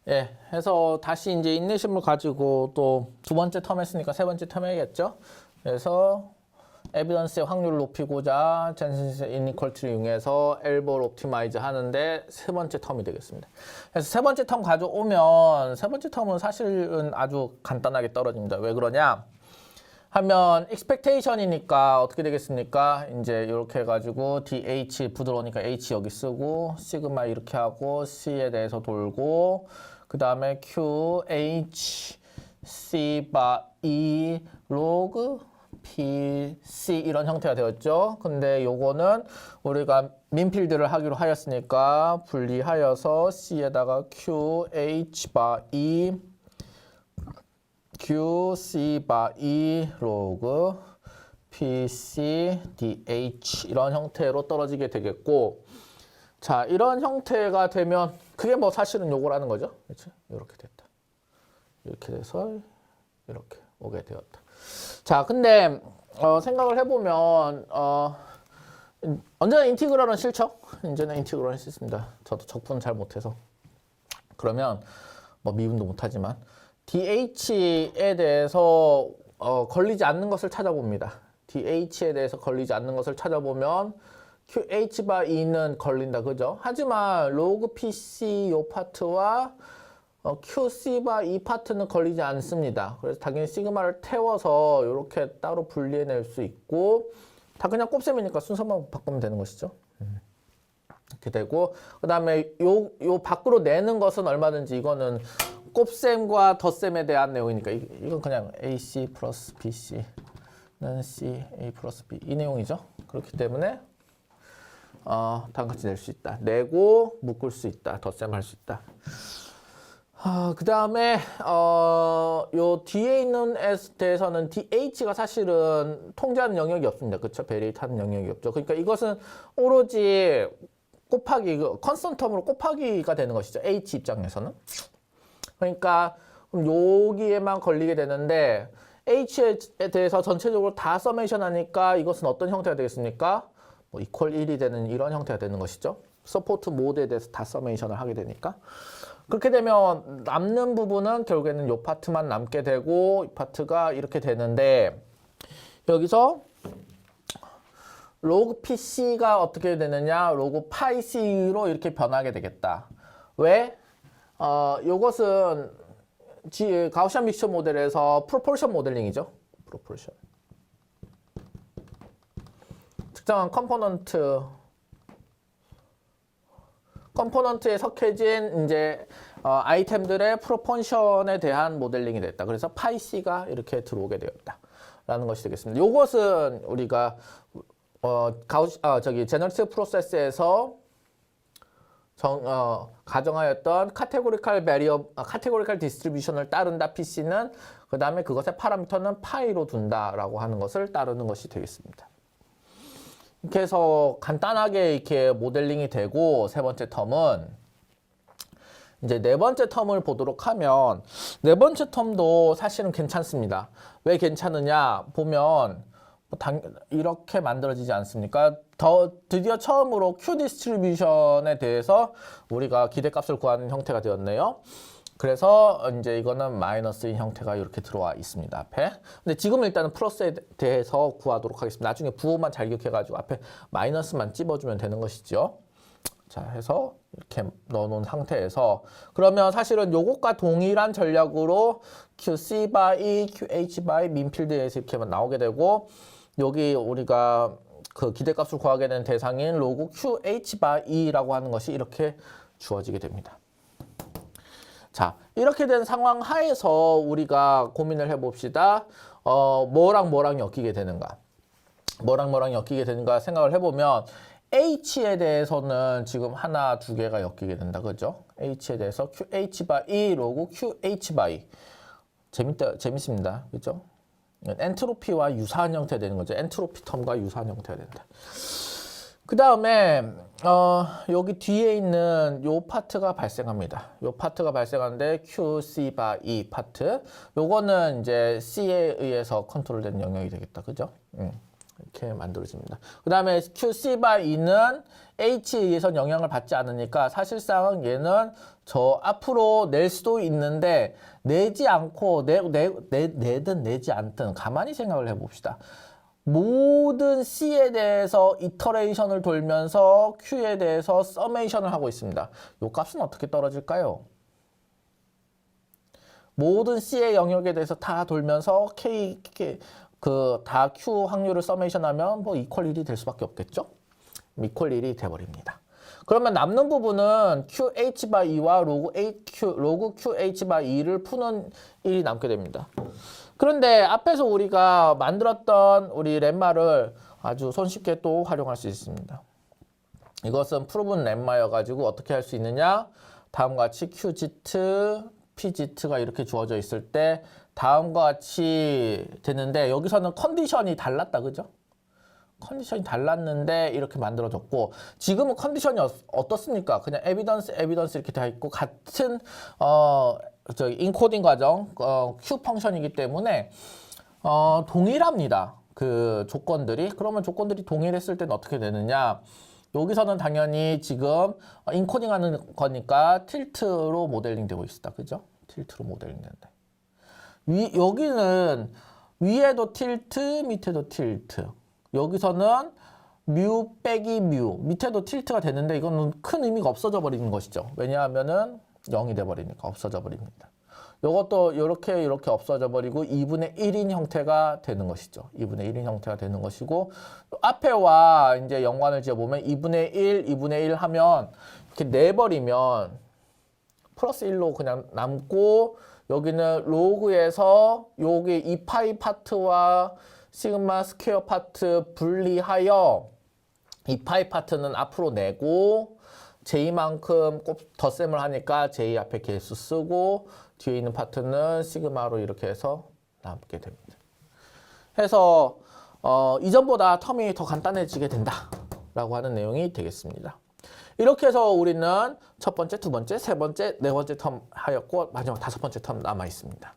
예, 해서 다시 이제 인내심을 가지고 또 두 번째 텀 했으니까 세 번째 텀 해야겠죠. 그래서 에비던스의 확률을 높이고자 젠센스 이니퀄리티를 이용해서 엘보를 옵티마이즈 하는데 세 번째 텀이 되겠습니다. 그래서 세 번째 텀 가져오면 세 번째 텀은 사실은 아주 간단하게 떨어집니다. 왜 그러냐? 하면 expectation이니까 어떻게 되겠습니까? 이제 이렇게 해가지고 DH 부드러우니까 H 여기 쓰고 시그마 이렇게 하고 C에 대해서 돌고 그 다음에 Q, H, C 바 E 로그 P, C 이런 형태가 되었죠. 근데 요거는 우리가 민필드를 하기로 하였으니까 분리하여서 C에다가 Q, H 바 E Q, C 바 E 로그 P, C, D, H 이런 형태로 떨어지게 되겠고 자 이런 형태가 되면 그게 뭐 사실은 요거라는 거죠. 그렇죠? 이렇게 됐다. 이렇게 돼서 이렇게 오게 되었다. 자 근데 생각을 해보면 언제나 인티그럴은 싫죠? 언제나 인티그럴은 싫습니다. 저도 적분 잘 못해서 그러면 뭐 미분도 못하지만 DH에 대해서 걸리지 않는 것을 찾아봅니다. DH에 대해서 걸리지 않는 것을 찾아보면 QH 바 E는 걸린다, 그죠? 하지만 로그 PC 요 파트와 QC 바 E 파트는 걸리지 않습니다. 그래서 당연히 시그마를 태워서 이렇게 따로 분리해낼 수 있고 다 그냥 곱셈이니까 순서만 바꾸면 되는 것이죠. 이렇게 되고 그 다음에 요 밖으로 내는 것은 얼마든지 이거는 곱셈과 덧셈에 대한 내용이니까 이건 그냥 AC 플러스 BC는 C, A 플러스 B 이 내용이죠. 그렇기 때문에 다음같이 낼 수 있다. 내고 묶을 수 있다. 덧셈할 수 있다. 그 다음에 요 뒤에 있는 S에 대해서는 DH가 사실은 통제하는 영역이 없습니다. 그렇죠? 베리에이트 하는 영역이 없죠. 그러니까 이것은 오로지 곱하기, 컨스턴텀으로 곱하기가 되는 것이죠. H 입장에서는. 그러니까 여기에만 걸리게 되는데 H에 대해서 전체적으로 다 서메이션 하니까 이것은 어떤 형태가 되겠습니까? 뭐 이퀄 1이 되는 이런 형태가 되는 것이죠. 서포트 모드에 대해서 다 서메이션을 하게 되니까. 그렇게 되면 남는 부분은 결국에는 이 파트만 남게 되고 이 파트가 이렇게 되는데 여기서 로그 PC가 어떻게 되느냐? 로그 파이 C로 이렇게 변하게 되겠다. 왜? 요것은 가우시안 믹스처 모델에서 프로포션 모델링이죠. 프로포션. 특정한 컴포넌트에 석해진 이제 아이템들의 프로포션에 대한 모델링이 됐다. 그래서 파이 C가 이렇게 들어오게 되었다라는 것이 되겠습니다. 요것은 우리가 제너리티브 프로세스에서 가정하였던 카테고리칼 디스트리뷰션을 따른다 PC는 그 다음에 그것의 파라미터는 파이로 둔다라고 하는 것을 따르는 것이 되겠습니다. 이렇게 해서 간단하게 이렇게 모델링이 되고 세 번째 텀은 이제 네 번째 텀을 보도록 하면 네 번째 텀도 사실은 괜찮습니다. 왜 괜찮으냐 보면 이렇게 만들어지지 않습니까? 드디어 처음으로 Q 디스트리뷰션에 대해서 우리가 기대값을 구하는 형태가 되었네요. 그래서 이제 이거는 마이너스인 형태가 이렇게 들어와 있습니다. 앞에. 근데 지금 일단은 플러스에 대해서 구하도록 하겠습니다. 나중에 부호만 잘 기억해가지고 앞에 마이너스만 찝어주면 되는 것이죠. 자, 해서 이렇게 넣어놓은 상태에서 그러면 사실은 요것과 동일한 전략으로 QC 바이, QH 바이 민필드에서 이렇게만 나오게 되고 여기 우리가 그 기대값을 구하게 되는 대상인 로그 QH 바이라고 하는 것이 이렇게 주어지게 됩니다. 자, 이렇게 된 상황 하에서 우리가 고민을 해봅시다. 뭐랑 엮이게 되는가? 뭐랑 엮이게 되는가 생각을 해보면 H에 대해서는 지금 하나, 두 개가 엮이게 된다. 그죠? H에 대해서 QH 바이 로그 QH 바이. 재밌습니다. 그죠? 엔트로피와 유사한 형태가 되는 거죠. 엔트로피 텀과 유사한 형태가 된다. 그 다음에 여기 뒤에 있는 요 파트가 발생합니다. 요 파트가 발생하는데 QC 바 E 파트. 요거는 이제 C에 의해서 컨트롤되는 영역이 되겠다. 그죠? 이렇게 만들어집니다. 그 다음에 QC by E는 H에 의해서 영향을 받지 않으니까 사실상은 얘는 저 앞으로 낼 수도 있는데 내지 않고 내든 내지 않든 가만히 생각을 해봅시다. 모든 C에 대해서 이터레이션을 돌면서 Q에 대해서 서메이션을 하고 있습니다. 이 값은 어떻게 떨어질까요? 모든 C의 영역에 대해서 다 돌면서 다 Q 확률을 서메이션하면 뭐 이퀄 1이 될 수밖에 없겠죠? 이퀄 1이 돼버립니다. 그러면 남는 부분은 QH by E와 로그 QH by E를 푸는 일이 남게 됩니다. 그런데 앞에서 우리가 만들었던 우리 렘마를 아주 손쉽게 또 활용할 수 있습니다. 이것은 프로븐 렘마여가지고 어떻게 할 수 있느냐? 다음과 같이 QZ, PZ가 이렇게 주어져 있을 때 다음과 같이 되는데 여기서는 컨디션이 달랐다, 그죠? 컨디션이 달랐는데 이렇게 만들어졌고 지금은 컨디션이 어떻습니까? 그냥 에비던스 이렇게 되어 있고 같은 인코딩 과정 Q 펑션이기 때문에 동일합니다. 그 조건들이. 그러면 조건들이 동일했을 때는 어떻게 되느냐? 여기서는 당연히 지금 인코딩하는 거니까 틸트로 모델링 되고 있다. 그죠? 틸트로 모델링 된다. 여기는 위에도 틸트, 밑에도 틸트. 여기서는 뮤 빼기 뮤. 밑에도 틸트가 되는데 이거는 큰 의미가 없어져 버리는 것이죠. 왜냐하면은 0이 돼 버리니까 없어져 버립니다. 이것도 이렇게 없어져 버리고 2분의 1인 형태가 되는 것이죠. 2분의 1인 형태가 되는 것이고 앞에와 이제 연관을 지어보면 2분의 1 하면 이렇게 내버리면 플러스 1로 그냥 남고 여기는 로그에서 여기 2파이 파트와 시그마 스퀘어 파트 분리하여 2파이 파트는 앞으로 내고 J만큼 꼭 덧셈을 하니까 J 앞에 개수 쓰고 뒤에 있는 파트는 시그마로 이렇게 해서 남게 됩니다. 해서 이전보다 텀이 더 간단해지게 된다라고 하는 내용이 되겠습니다. 이렇게 해서 우리는 첫 번째, 두 번째, 세 번째, 네 번째 텀 하였고 마지막 다섯 번째 텀 남아 있습니다.